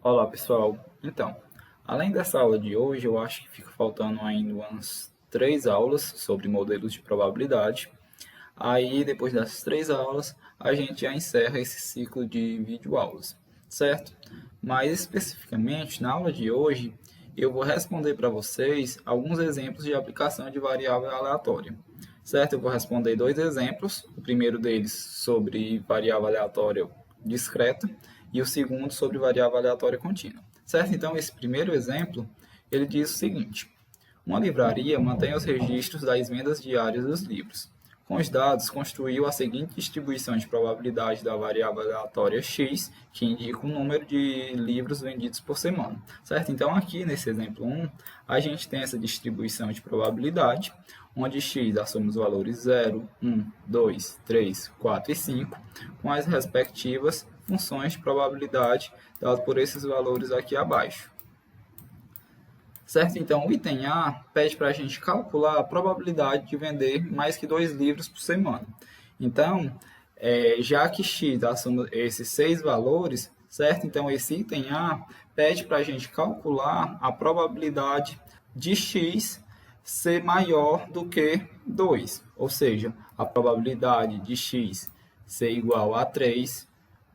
Olá, pessoal. Então, além dessa aula de hoje, eu acho que fica faltando ainda umas 3 aulas sobre modelos de probabilidade. Aí, depois dessas 3 aulas, a gente já encerra esse ciclo de videoaulas, certo? Mais especificamente, na aula de hoje, eu vou responder para vocês alguns exemplos de aplicação de variável aleatória, certo? Eu vou responder 2 exemplos. O primeiro deles sobre variável aleatória discreta e o segundo sobre variável aleatória contínua, certo? Então, esse primeiro exemplo, ele diz o seguinte: uma livraria mantém os registros das vendas diárias dos livros. Com os dados, construiu a seguinte distribuição de probabilidade da variável aleatória x, que indica o número de livros vendidos por semana, certo? Então, aqui nesse exemplo 1, a gente tem essa distribuição de probabilidade, onde x assume os valores 0, 1, 2, 3, 4 e 5, com as respectivas funções de probabilidade dadas por esses valores aqui abaixo. Certo? Então, o item A pede para a gente calcular a probabilidade de vender mais que 2 livros por semana. Então, já que x assume esses 6 valores, certo? Então, esse item A pede para a gente calcular a probabilidade de x ser maior do que 2, ou seja, a probabilidade de x ser igual a 3,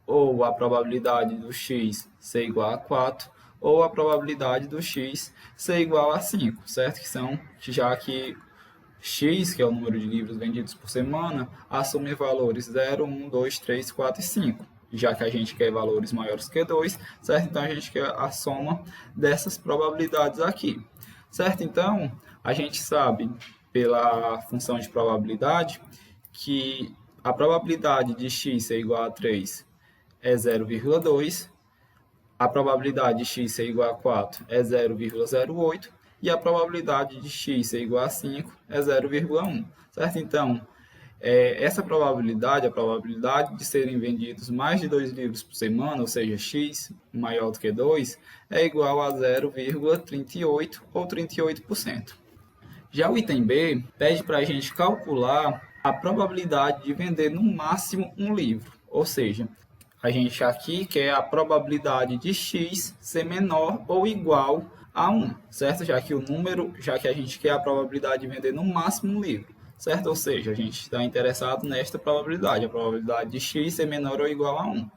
ou a probabilidade do x ser igual a 4, ou a probabilidade do x ser igual a 5, certo? Que são, já que x, que é o número de livros vendidos por semana, assume valores 0, 1, 2, 3, 4 e 5. Já que a gente quer valores maiores que 2, certo? Então, a gente quer a soma dessas probabilidades aqui, certo? Então, a gente sabe, pela função de probabilidade, que a probabilidade de x ser igual a 3 é 0,2, a probabilidade de x ser igual a 4 é 0,08 e a probabilidade de x ser igual a 5 é 0,1, certo? Então, essa probabilidade, a probabilidade de serem vendidos mais de 2 livros por semana, ou seja, x maior do que 2, é igual a 0,38 ou 38%. Já o item B pede para a gente calcular a probabilidade de vender no máximo um livro, ou seja, a gente aqui quer a probabilidade de x ser menor ou igual a 1, certo? Já que a gente quer a probabilidade de vender no máximo um livro, certo? Ou seja, a gente está interessado nesta probabilidade, a probabilidade de x ser menor ou igual a 1.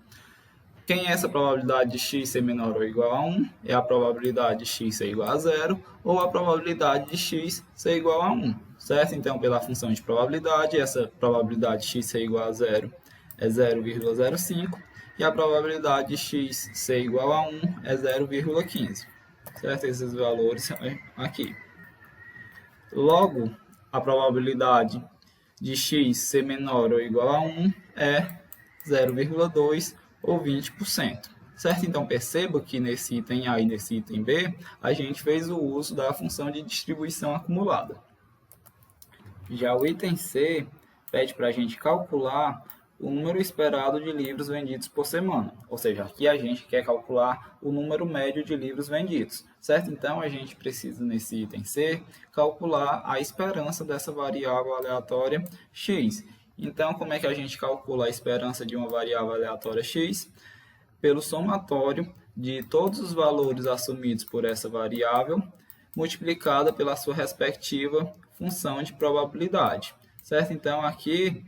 Quem é essa probabilidade de x ser menor ou igual a 1? É a probabilidade de x ser igual a 0 ou a probabilidade de x ser igual a 1, certo? Então, pela função de probabilidade, essa probabilidade de x ser igual a 0 é 0,05 e a probabilidade de x ser igual a 1 é 0,15, certo? Esses valores são aqui. Logo, a probabilidade de x ser menor ou igual a 1 é 0,2 ou 20%. Certo? Então, perceba que nesse item A e nesse item B, a gente fez o uso da função de distribuição acumulada. Já o item C pede para a gente calcular o número esperado de livros vendidos por semana. Ou seja, aqui a gente quer calcular o número médio de livros vendidos, certo? Então, a gente precisa, nesse item C, calcular a esperança dessa variável aleatória x. Então, como é que a gente calcula a esperança de uma variável aleatória x? Pelo somatório de todos os valores assumidos por essa variável, multiplicada pela sua respectiva função de probabilidade, certo? Então, aqui,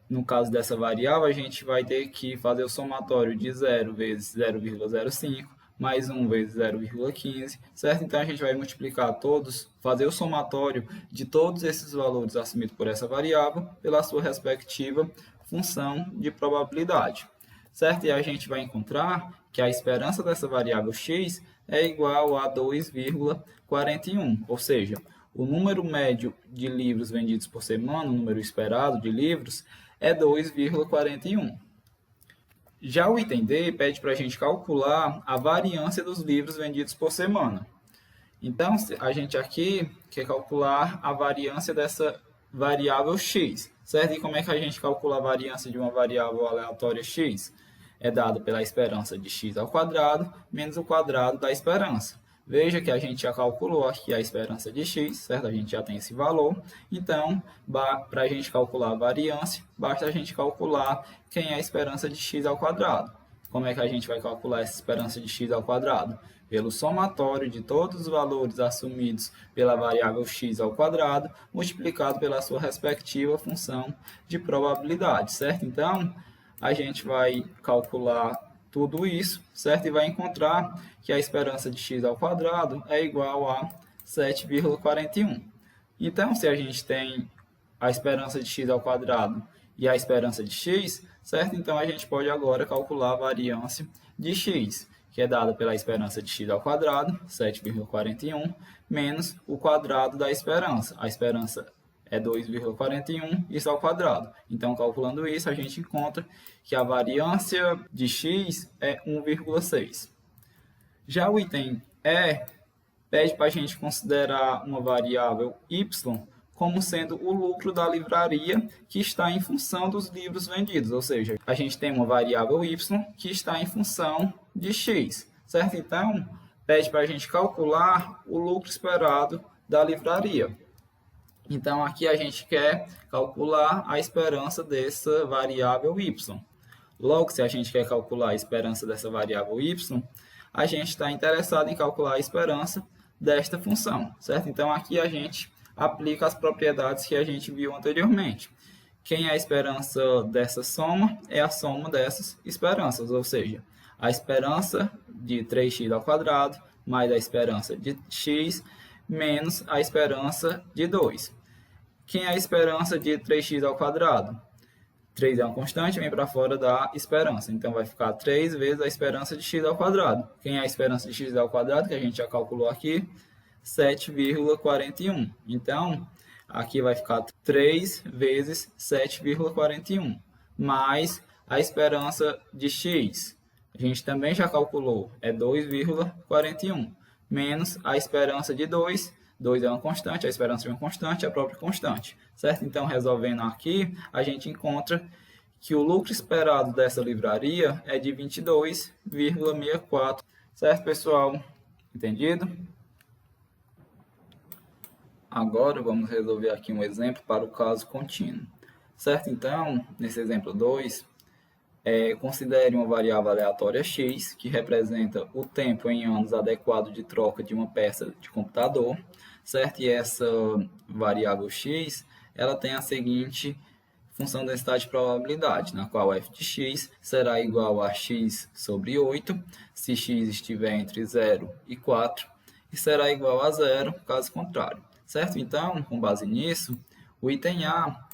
no caso dessa variável, a gente vai ter que fazer o somatório de 0 vezes 0,05, mais 1 vezes 0,15, certo? Então, a gente vai multiplicar todos, fazer o somatório de todos esses valores assumidos por essa variável pela sua respectiva função de probabilidade, certo? E a gente vai encontrar que a esperança dessa variável x é igual a 2,41, ou seja, o número médio de livros vendidos por semana, o número esperado de livros, é 2,41. Já o item D pede para a gente calcular a variância dos livros vendidos por semana. Então, a gente aqui quer calcular a variância dessa variável x, certo? E como é que a gente calcula a variância de uma variável aleatória x? É dado pela esperança de x ao quadrado menos o quadrado da esperança. Veja que a gente já calculou aqui a esperança de x, certo? A gente já tem esse valor. Então, para a gente calcular a variância, basta a gente calcular quem é a esperança de x ao quadrado. como é que a gente vai calcular essa esperança de x ao quadrado? Pelo somatório de todos os valores assumidos pela variável x ao quadrado, multiplicado pela sua respectiva função de probabilidade, certo? Então, a gente vai calcular tudo isso, certo? E vai encontrar que a esperança de x ao quadrado é igual a 7,41. Então, se a gente tem a esperança de x ao quadrado e a esperança de x, certo? Então, a gente pode agora calcular a variância de x, que é dada pela esperança de x ao quadrado, 7,41, menos o quadrado da esperança. A esperança é 2,41, isso ao quadrado. Então, calculando isso, a gente encontra que a variância de x é 1,6. Já o item E pede para a gente considerar uma variável y como sendo o lucro da livraria que está em função dos livros vendidos. Ou seja, a gente tem uma variável y que está em função de x, certo? Então, pede para a gente calcular o lucro esperado da livraria. Então, aqui a gente quer calcular a esperança dessa variável y. Logo, se a gente quer calcular a esperança dessa variável y, a gente está interessado em calcular a esperança desta função, certo? Então, aqui a gente aplica as propriedades que a gente viu anteriormente. Quem é a esperança dessa soma é a soma dessas esperanças, ou seja, a esperança de 3x ao quadrado mais a esperança de x menos a esperança de 2. Quem é a esperança de 3x ao quadrado? 3 é uma constante, vem para fora da esperança. Então, vai ficar 3 vezes a esperança de x ao quadrado. Quem é a esperança de x ao quadrado, que a gente já calculou aqui? 7,41. Então, aqui vai ficar 3 vezes 7,41, mais a esperança de x. A gente também já calculou, é 2,41, menos a esperança de 2. 2 é uma constante, a esperança é uma constante, a própria constante, certo? Então, resolvendo aqui, a gente encontra que o lucro esperado dessa livraria é de 22,64, certo, pessoal? Entendido? Agora, vamos resolver aqui um exemplo para o caso contínuo, certo? Então, nesse exemplo 2, considere uma variável aleatória x, que representa o tempo em anos adequado de troca de uma peça de computador, certo? E essa variável x, ela tem a seguinte função densidade de probabilidade, na qual f de x será igual a x sobre 8, se x estiver entre 0 e 4, e será igual a 0, caso contrário, certo? Então, com base nisso, o item A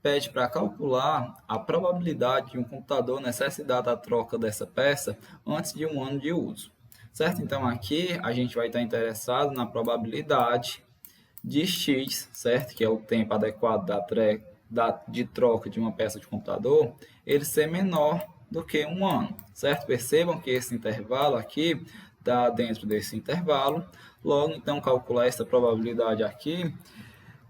pede para calcular a probabilidade de um computador necessitar da troca dessa peça antes de 1 ano de uso, certo? Então, aqui a gente vai estar interessado na probabilidade de x, certo? Que é o tempo adequado de troca de uma peça de computador, ele ser menor do que 1 ano, certo? Percebam que esse intervalo aqui está dentro desse intervalo. Logo, então, calcular essa probabilidade aqui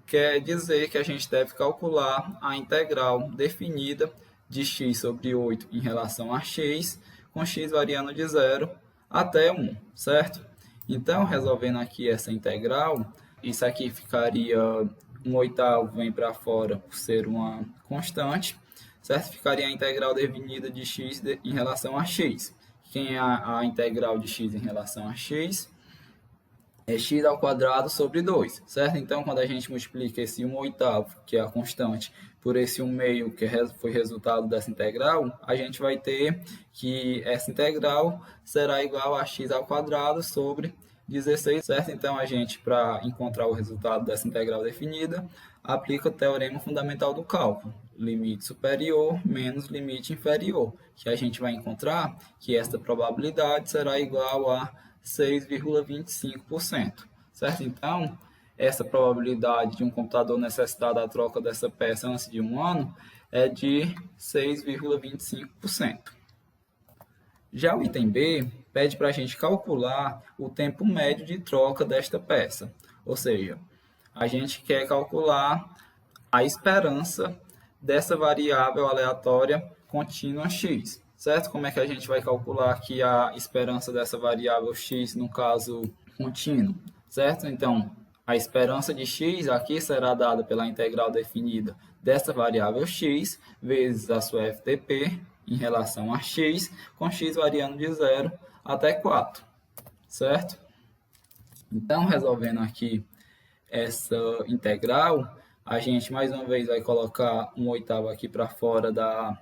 quer dizer que a gente deve calcular a integral definida de x sobre 8 em relação a x, com x variando de 0 até 1, certo? Então, resolvendo aqui essa integral, isso aqui ficaria 1/8 vem para fora por ser uma constante, certo? Ficaria a integral definida de x em relação a x. Quem é a integral de x em relação a x? É x ao quadrado sobre 2, certo? Então, quando a gente multiplica esse 1/8, que é a constante, por esse 1/2, que foi resultado dessa integral, a gente vai ter que essa integral será igual a x ao quadrado sobre 16, certo? Então, a gente, para encontrar o resultado dessa integral definida, aplica o teorema fundamental do cálculo, limite superior menos limite inferior, que a gente vai encontrar que esta probabilidade será igual a 6,25%, certo? Então, essa probabilidade de um computador necessitar da troca dessa peça antes de 1 ano é de 6,25%. Já o item B pede para a gente calcular o tempo médio de troca desta peça, ou seja, a gente quer calcular a esperança dessa variável aleatória contínua x, certo? Como é que a gente vai calcular aqui a esperança dessa variável x no caso contínuo, certo? Então, a esperança de x aqui será dada pela integral definida dessa variável x vezes a sua FTP em relação a x, com x variando de 0 até 4, certo? Então, resolvendo aqui essa integral, a gente mais uma vez vai colocar 1/8 aqui para fora da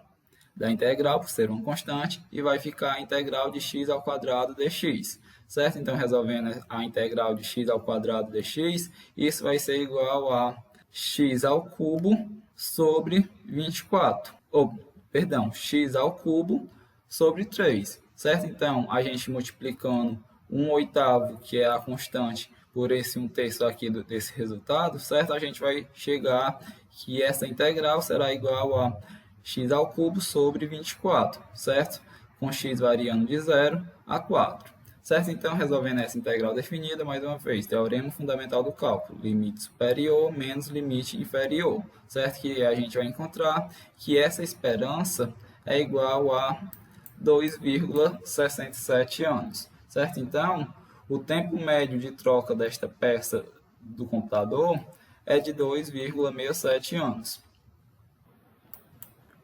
integral, por ser uma constante, e vai ficar a integral de x ao quadrado dx, certo? Então, resolvendo a integral de x ao quadrado dx, isso vai ser igual a x ao cubo sobre 24, perdão, x ao cubo sobre 3, certo? Então, a gente multiplicando 1/8, que é a constante, por esse 1/3 aqui desse resultado, certo? A gente vai chegar que essa integral será igual a x ao cubo sobre 24, certo? Com x variando de 0 a 4. Certo? Então, resolvendo essa integral definida, mais uma vez, teorema fundamental do cálculo, limite superior menos limite inferior, certo? Que a gente vai encontrar que essa esperança é igual a 2,67 anos, certo? Então, o tempo médio de troca desta peça do computador é de 2,67 anos.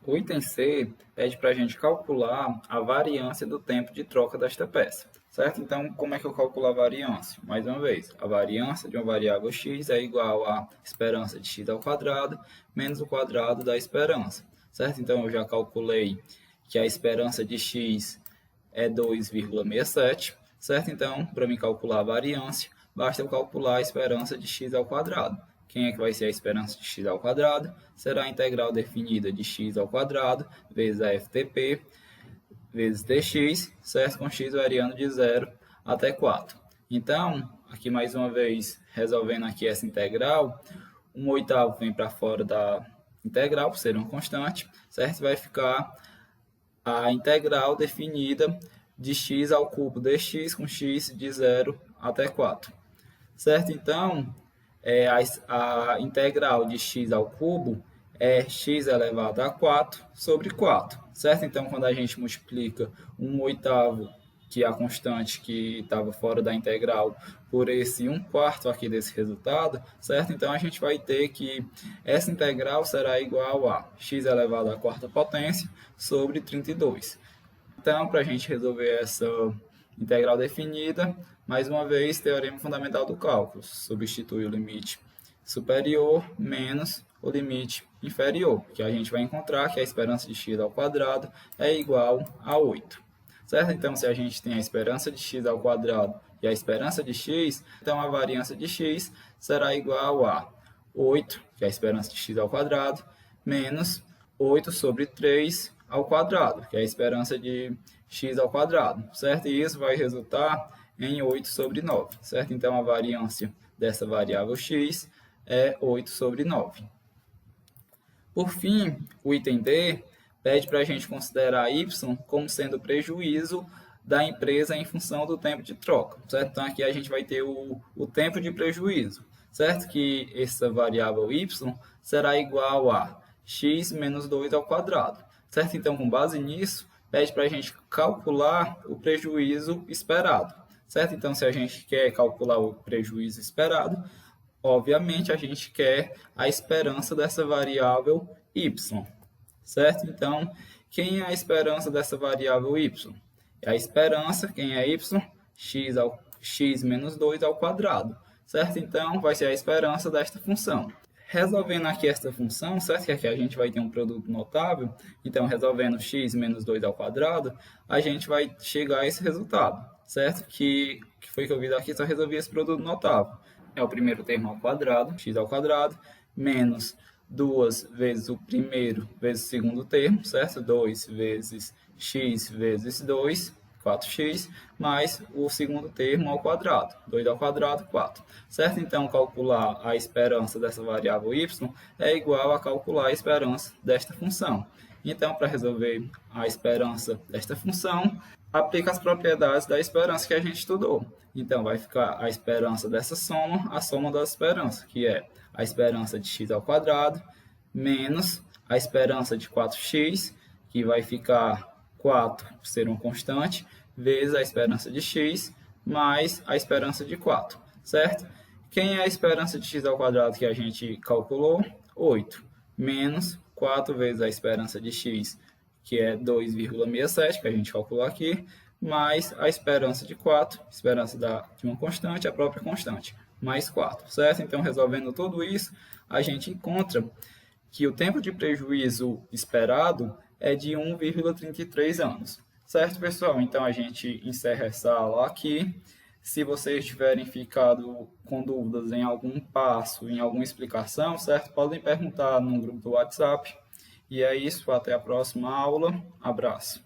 O item C pede para a gente calcular a variância do tempo de troca desta peça, certo? Então, como é que eu calculo a variância? Mais uma vez, a variância de uma variável x é igual à esperança de x ao quadrado menos o quadrado da esperança, certo? Então, eu já calculei que a esperança de x é 2,67, certo? Então, para mim calcular a variância, basta eu calcular a esperança de x ao quadrado. Quem é que vai ser a esperança de x ao quadrado? Será a integral definida de x ao quadrado vezes a FTP vezes dx, certo? Com x variando de 0 até 4. Então, aqui mais uma vez, resolvendo aqui essa integral, 1/8 vem para fora da integral, por ser uma constante, certo? Vai ficar a integral definida de x ao cubo dx com x de 0 até 4. Certo? Então, a integral de x ao cubo é x elevado a 4 sobre 4, certo? Então, quando a gente multiplica 1/8, que é a constante que estava fora da integral, por esse 1/4 aqui desse resultado, certo? Então, a gente vai ter que essa integral será igual a x elevado à quarta potência sobre 32. Então, para a gente resolver essa integral definida, mais uma vez, teorema fundamental do cálculo. Substitui o limite superior menos o limite inferior, que a gente vai encontrar que a esperança de x ao quadrado é igual a 8. Certo? Então, se a gente tem a esperança de x ao quadrado e a esperança de x, então a variância de x será igual a 8, que é a esperança de x ao quadrado, menos 8 sobre 3 ao quadrado, que é a esperança de x ao quadrado, certo? E isso vai resultar em 8 sobre 9, certo? Então, a variância dessa variável x é 8 sobre 9. Por fim, o item D pede para a gente considerar y como sendo o prejuízo da empresa em função do tempo de troca, certo? Então, aqui a gente vai ter o tempo de prejuízo, certo? Que essa variável y será igual a x menos 2 ao quadrado, certo? Então, com base nisso, pede para a gente calcular o prejuízo esperado, certo? Então, se a gente quer calcular o prejuízo esperado, obviamente a gente quer a esperança dessa variável y, certo? Então, quem é a esperança dessa variável y? É a esperança, quem é y? X menos 2 ao quadrado, certo? Então, vai ser a esperança desta função. Resolvendo aqui esta função, certo? Que aqui a gente vai ter um produto notável. Então, resolvendo x menos 2 ao quadrado, a gente vai chegar a esse resultado, certo? Que foi que eu vi aqui, só resolvi esse produto notável. É o primeiro termo ao quadrado, x ao quadrado, menos 2 vezes o primeiro vezes o segundo termo, certo? 2 vezes x vezes 2, 4x, mais o segundo termo ao quadrado, 2 ao quadrado, 4. Certo? Então, calcular a esperança dessa variável y é igual a calcular a esperança desta função. Então, para resolver a esperança desta função, aplica as propriedades da esperança que a gente estudou. Então, vai ficar a esperança dessa soma, a soma da esperança, que é a esperança de x ao quadrado, menos a esperança de 4x, que vai ficar 4 por ser uma constante, vezes a esperança de x, mais a esperança de 4, certo? Quem é a esperança de x ao quadrado que a gente calculou? 8, menos 4 vezes a esperança de x, que é 2,67, que a gente calculou aqui, mais a esperança de 4, esperança de uma constante, a própria constante, mais 4, certo? Então, resolvendo tudo isso, a gente encontra que o tempo de prejuízo esperado é de 1,33 anos. Certo, pessoal? Então, a gente encerra essa aula aqui. Se vocês tiverem ficado com dúvidas em algum passo, em alguma explicação, certo? Podem perguntar no grupo do WhatsApp. E é isso, até a próxima aula. Abraço.